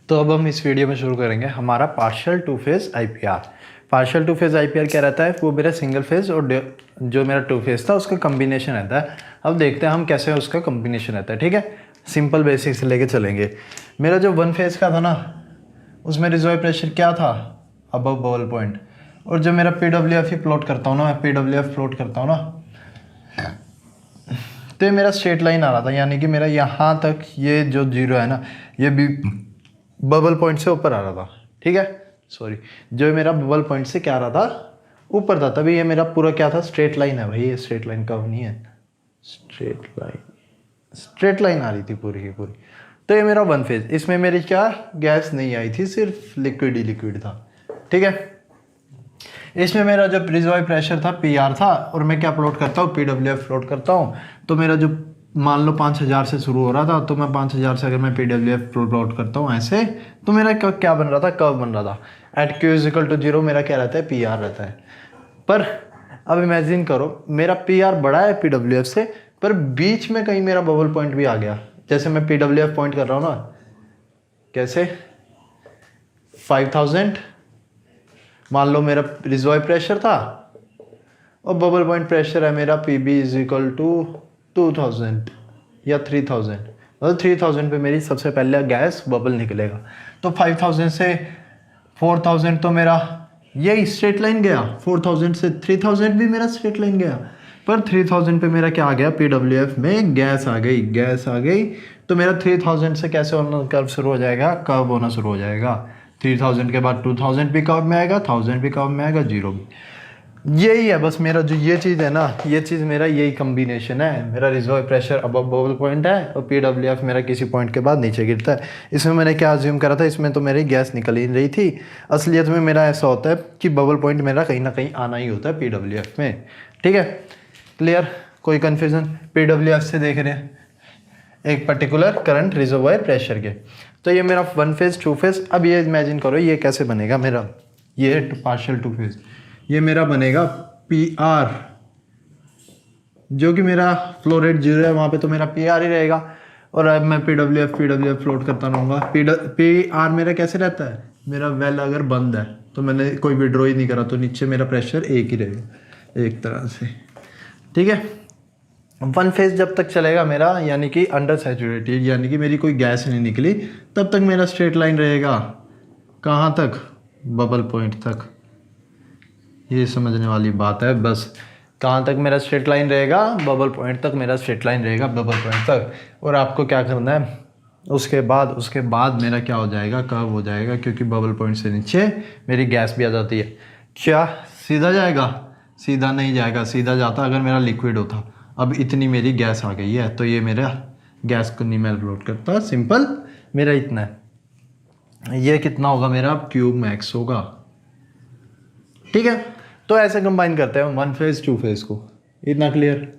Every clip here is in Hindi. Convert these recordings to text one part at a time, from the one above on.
तो अब हम इस वीडियो में शुरू करेंगे हमारा partial two phase IPR. Partial two phase IPR क्या रहता है, वो मेरा सिंगल फेज़ और जो मेरा टू फेज़ था उसका कम्बिनेशन रहता है। अब देखते हैं हम कैसे उसका कम्बिनेशन रहता है। ठीक है, सिंपल बेसिक से लेके चलेंगे। मेरा जो वन फेज़ का था ना, उसमें रिजर्व प्रेशर क्या था, अबव बबल पॉइंट। और जब मेरा पीडब्ल्यूएफ ही प्लॉट करता हूँ ना, मैं पीडब्ल्यूएफ प्लॉट करता हूँ ना, तो ये मेरा स्ट्रेट लाइन आ रहा था, यानी कि मेरा यहाँ तक ये जो जीरो है ना, ये भी बबल पॉइंट से ऊपर आ रहा था। ठीक है, सॉरी, जो मेरा बबल पॉइंट से क्या आ रहा था, ऊपर था। तभी ये मेरा पूरा क्या था, स्ट्रेट लाइन है भाई। ये स्ट्रेट लाइन कर्व नहीं है, स्ट्रेट लाइन आ रही थी पूरी की पूरी। तो ये मेरा वन फेज, इसमें मेरी क्या गैस नहीं आई थी, सिर्फ लिक्विड ही लिक्विड था। ठीक है, इसमें मेरा जो रिजर्वायर प्रेशर था पीआर था, और मैं क्या प्लॉट करता हूँ, पीडब्ल्यूएफ प्लॉट करता हूँ। तो मेरा जो मान लो 5000 से शुरू हो रहा था, तो मैं 5000 से अगर मैं पीडब्ल्यूएफ प्लॉट करता हूँ ऐसे, तो मेरा क्या बन रहा था, कर्व बन रहा था। At Q is equal to 0 मेरा क्या रहता है, पीआर रहता है। पर अब इमेजिन करो, मेरा पीआर बड़ा है पीडब्ल्यूएफ से, पर बीच में कहीं मेरा बबल पॉइंट भी आ गया। जैसे मैं पीडब्ल्यूएफ पॉइंट कर रहा हूँ ना, कैसे 5000 मान लो मेरा रिजर्वायर प्रेशर था, और बबल पॉइंट प्रेशर है मेरा P B is equal to 2000 या 3000। मतलब 3000 पे मेरी सबसे पहले गैस बबल निकलेगा। तो 5000 से 4000 तो मेरा यही स्ट्रेट लाइन गया, 4000 से 3000 भी मेरा स्ट्रेट लाइन गया। पर 3000 पे मेरा क्या आ गया, पीडब्ल्यूएफ में गैस आ गई, गैस आ गई। तो मेरा 3000 से कैसे होना, कर्व शुरू हो जाएगा, कर्व होना शुरू हो जाएगा। 3000 के बाद 2000 भी कर्व में आएगा, 1000 भी कर्व में आएगा, 0 भी। यही है बस मेरा जो ये चीज़ है ना, ये चीज़ मेरा यही कम्बिनेशन है। मेरा reserve pressure above bubble point है, और पीडब्ल्यूएफ मेरा किसी पॉइंट के बाद नीचे गिरता है। इसमें मैंने क्या अज्यूम करा था, इसमें तो मेरी गैस निकल ही नहीं रही थी। असलियत में मेरा ऐसा होता है कि बबल पॉइंट मेरा कहीं ना कहीं आना ही होता है पीडब्ल्यूएफ में। ठीक है, क्लियर, कोई कन्फ्यूज़न। पीडब्ल्यूएफ से देख रहे हैं एक पर्टिकुलर करंट रिजर्वायर प्रेशर के। तो ये मेरा वन फेज टू फेज। अब ये इमेजिन करो ये कैसे बनेगा मेरा, ये पार्शियल टू फेज। ये मेरा बनेगा पी आर, जो कि मेरा फ्लो रेट 0 है, वहाँ पे तो मेरा पी आर ही रहेगा। और अब मैं पीडब्ल्यूएफ फ्लोट करता रहूँगा। पी आर मेरा कैसे रहता है, मेरा वेल अगर बंद है तो मैंने कोई विड्रॉ ही नहीं करा, तो नीचे मेरा प्रेशर एक ही रहेगा एक तरह से। ठीक है, वन फेज जब तक चलेगा मेरा, यानी कि अंडर सैचुरेटेड, यानी कि मेरी कोई गैस नहीं निकली, तब तक मेरा स्ट्रेट लाइन रहेगा। कहाँ तक, बबल पॉइंट तक। ये समझने वाली बात है बस। कहाँ तक मेरा स्ट्रेट लाइन रहेगा, बबल पॉइंट तक मेरा स्ट्रेट लाइन रहेगा, बबल पॉइंट तक। और आपको क्या करना है, उसके बाद मेरा क्या हो जाएगा, कर्व हो जाएगा, क्योंकि बबल पॉइंट से नीचे मेरी गैस भी आ जाती है। क्या सीधा जाएगा, सीधा नहीं जाएगा। सीधा जाता अगर मेरा लिक्विड होता। अब इतनी मेरी गैस आ गई है, तो ये मेरा गैस को नहीं मैं लोड करता, सिंपल मेरा इतना है। ये कितना होगा मेरा, क्यूब मैक्स होगा। ठीक है, तो ऐसे कंबाइन करते हैं वन फेज टू फेज को। इतना क्लियर।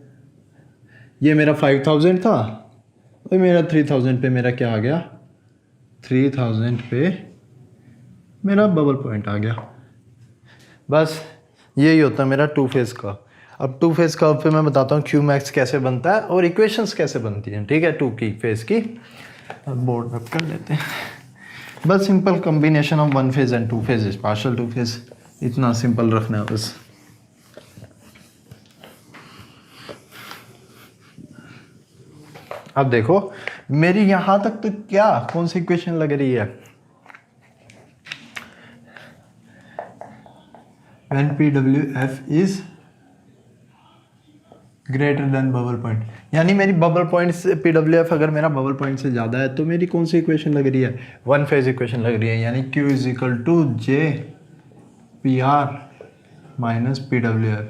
ये मेरा 5000 था, और मेरा 3000 पे मेरा क्या आ गया, 3000 पे मेरा बबल पॉइंट आ गया। बस यही होता है मेरा टू फेज का। अब टू फेज कर्व पे मैं बताता हूँ क्यू मैक्स कैसे बनता है और इक्वेशंस कैसे बनती हैं। ठीक है, टू की फेज की बोर्ड रब कर लेते हैं। बस simple combination of one phase and two phase is partial two phase. इतना सिंपल रखना है बस। अब देखो मेरी यहां तक तो क्या, कौन सी इक्वेशन लग रही है, when PWF is greater than bubble point, यानी मेरी बबल पॉइंट से PWF अगर मेरा बबल पॉइंट से ज़्यादा है, तो मेरी कौन सी इक्वेशन लग रही है, वन फेज इक्वेशन लग रही है। यानी Q is equal to J PR minus PWF,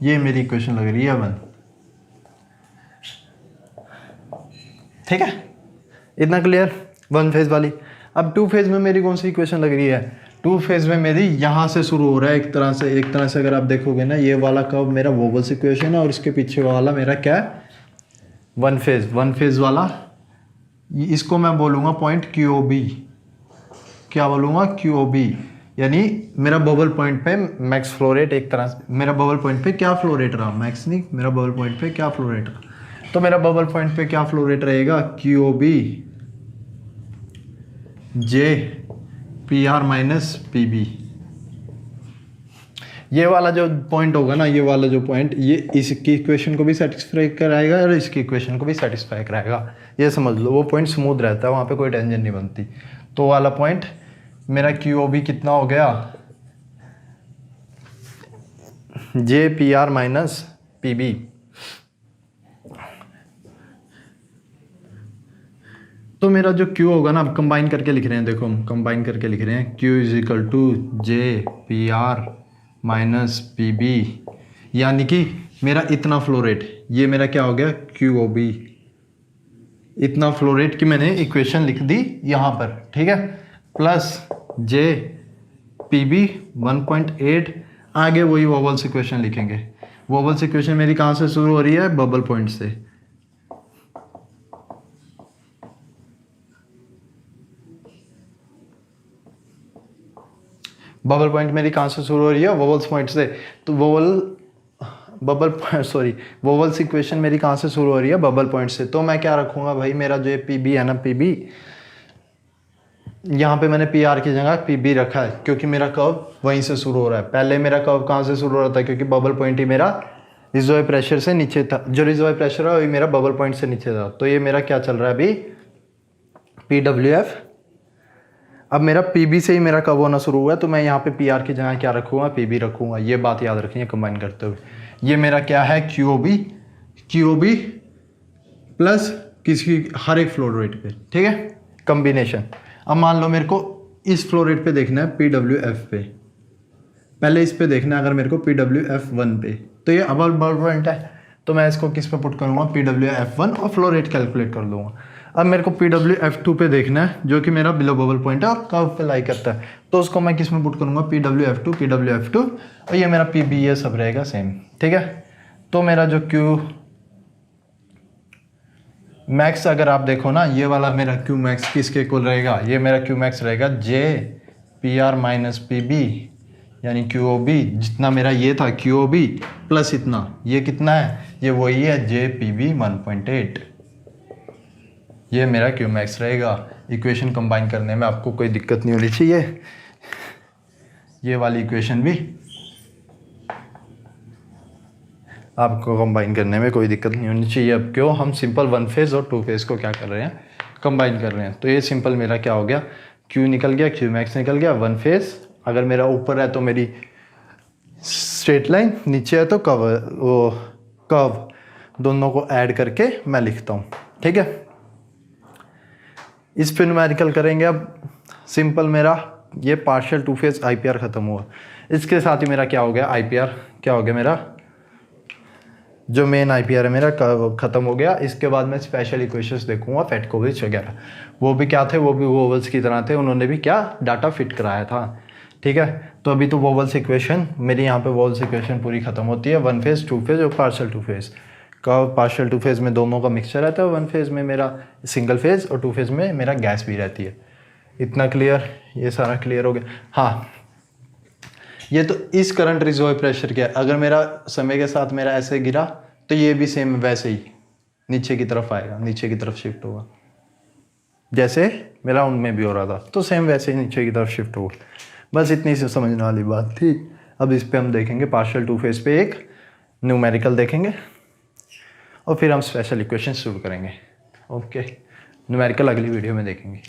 ये मेरी इक्वेशन लग रही है वन। ठीक है, इतना क्लियर, वन फेज वाली। अब टू फेज में मेरी कौन सी इक्वेशन लग रही है, टू फेज में मेरी यहाँ से शुरू हो रहा है एक तरह से अगर आप देखोगे ना, ये वाला कर्व मेरा वोगल्स इक्वेशन है, और इसके पीछे वाला मेरा क्या है, वन फेज वाला। इसको मैं बोलूँगा पॉइंट QOB। क्या बोलूँगा, QOB। यानी मेरा बबल पॉइंट पे मैक्स फ्लो रेट, एक तरह से मेरा बबल पॉइंट पे क्या फ्लो रेट रहा, मैक्स नहीं, मेरा बबल पॉइंट पे क्या फ्लो रेट रहा। तो मेरा बबल पॉइंट पे क्या फ्लो रेट रहेगा, QOB J P R minus P B. ये वाला जो पॉइंट होगा ना, ये वाला जो पॉइंट, ये इसकी इक्वेशन को भी सेटिस्फाई कराएगा और इसकी इक्वेशन को भी सेटिस्फाई कराएगा। ये समझ लो, वो पॉइंट स्मूथ रहता है, वहाँ पे कोई टेंशन नहीं बनती। तो वाला पॉइंट मेरा क्यू ओ बी कितना हो गया, J P R minus P B. तो मेरा जो Q होगा ना, अब कंबाइन करके लिख रहे हैं, देखो हम कंबाइन करके लिख रहे हैं, Q is equal to J P R minus P B, यानी कि मेरा इतना फ्लो रेट, ये मेरा क्या हो गया क्यू ओ बी, इतना फ्लो रेट की मैंने इक्वेशन लिख दी यहाँ पर, ठीक है, प्लस जे पी बी 1.8, आगे वही वोवल्स इक्वेशन लिखेंगे। वोवल्स इक्वेशन मेरी कहाँ से शुरू हो रही है, बबल पॉइंट से। बबल पॉइंट मेरी कहाँ से शुरू हो रही है, वोवल्स पॉइंट से। तो वोवल्स इक्वेशन मेरी कहाँ से शुरू हो रही है, बबल पॉइंट से। तो मैं क्या रखूँगा भाई, मेरा जो पी बी है ना, पी बी, यहाँ पे मैंने पी आर की जगह पी बी रखा है, क्योंकि मेरा कर्व वहीं से शुरू हो रहा है। पहले मेरा कर्व कहाँ से शुरू हो रहा था, क्योंकि बबल पॉइंट ही मेरा रिजर्वॉयर प्रेशर से नीचे था, जो रिजर्वॉयर प्रेशर है वही मेरा बबल पॉइंट से नीचे था। तो ये मेरा क्या चल रहा है अभी, पी डब्ल्यू एफ। अब मेरा पी बी से ही मेरा कर्व होना शुरू हुआ है, तो मैं यहाँ पे पी आर की जगह क्या रखूँगा, पी बी रखूँगा। ये बात याद रखनी है कंबाइन करते हुए। ये मेरा क्या है, क्यू ओ बी प्लस किसी हर एक फ्लो रेट पे, ठीक है, कम्बिनेशन। अब मान लो मेरे को इस फ्लो रेट पे देखना है, पी डब्ल्यू एफ पे, पहले इस पे देखना है अगर मेरे को पी डब्ल्यू एफ 1 पे, तो ये अबल पॉइंट है, तो मैं इसको किस पे पुट करूँगा, पी डब्ल्यू एफ 1, और फ्लो रेट कैलकुलेट कर दूँगा। अब मेरे को पी डब्ल्यू एफ 2 पे देखना है, जो कि मेरा बिलो बबल पॉइंट है और कर्व पे लाई करता है, तो उसको मैं किस में पुट करूँगा, पी डब्ल्यू एफ 2, और ये मेरा पी बी, ये सब रहेगा सेम, ठीक है। तो मेरा जो क्यू मैक्स, अगर आप देखो ना, ये वाला मेरा क्यू मैक्स किसके इक्वल रहेगा, ये मेरा क्यू मैक्स रहेगा J P R minus P B, यानी क्यू ओ बी, जितना मेरा ये था क्यू ओ बी प्लस इतना, ये कितना है, ये वही है जे पी बी 1.8, ये मेरा क्यू मैक्स रहेगा। इक्वेशन कंबाइन करने में आपको कोई दिक्कत नहीं होनी चाहिए, ये वाली इक्वेशन भी आपको कंबाइन करने में कोई दिक्कत नहीं होनी चाहिए। अब क्यों, हम सिंपल 1 फेज़ और 2 फेज़ को क्या कर रहे हैं, कंबाइन कर रहे हैं। तो ये सिंपल मेरा क्या हो गया, क्यू निकल गया, क्यू मैक्स निकल गया, 1 फेज़। अगर मेरा ऊपर है तो मेरी स्ट्रेट लाइन, नीचे है तो कर्व, दोनों को ऐड करके मैं लिखता हूँ, ठीक है। इस पे न्यूमेरिकल करेंगे। अब सिंपल मेरा ये पार्शियल 2 फेज़ आईपीआर ख़त्म हुआ, इसके साथ ही मेरा क्या हो गया, आईपीआर क्या हो गया, मेरा जो मेन आईपीआर है मेरा ख़त्म हो गया। इसके बाद मैं स्पेशल इक्वेशंस देखूंगा, फेटकोविच वगैरह, वो भी क्या थे, वो भी वोवल्स की तरह थे, उन्होंने भी क्या डाटा फिट कराया था, ठीक है। तो अभी तो वोवल्स इक्वेशन मेरी यहाँ पे वोवल्स इक्वेशन पूरी ख़त्म होती है, 1 फेज़ 2 फेज़ और पार्शियल 2 फेज़ का। पार्शियल 2 फेज़ में दोनों का मिक्सचर रहता है, 1 फेज़ में मेरा सिंगल फेज़ और 2 फेज़ में मेरा गैस भी रहती है। इतना क्लियर, ये सारा क्लियर हो गया। हाँ, ये तो इस करंट रिजर्वॉयर प्रेशर क्या है, अगर मेरा समय के साथ मेरा ऐसे गिरा तो ये भी सेम वैसे ही नीचे की तरफ आएगा, नीचे की तरफ शिफ्ट होगा, जैसे मेरा उनमें भी हो रहा था, तो सेम वैसे ही नीचे की तरफ शिफ्ट होगा। बस इतनी सी समझने वाली बात थी। अब इस पे हम देखेंगे पार्शियल 2 फेज़ पे एक न्यूमेरिकल देखेंगे और फिर हम स्पेशल इक्वेशन शुरू करेंगे। ओके, न्यूमेरिकल अगली वीडियो में देखेंगे।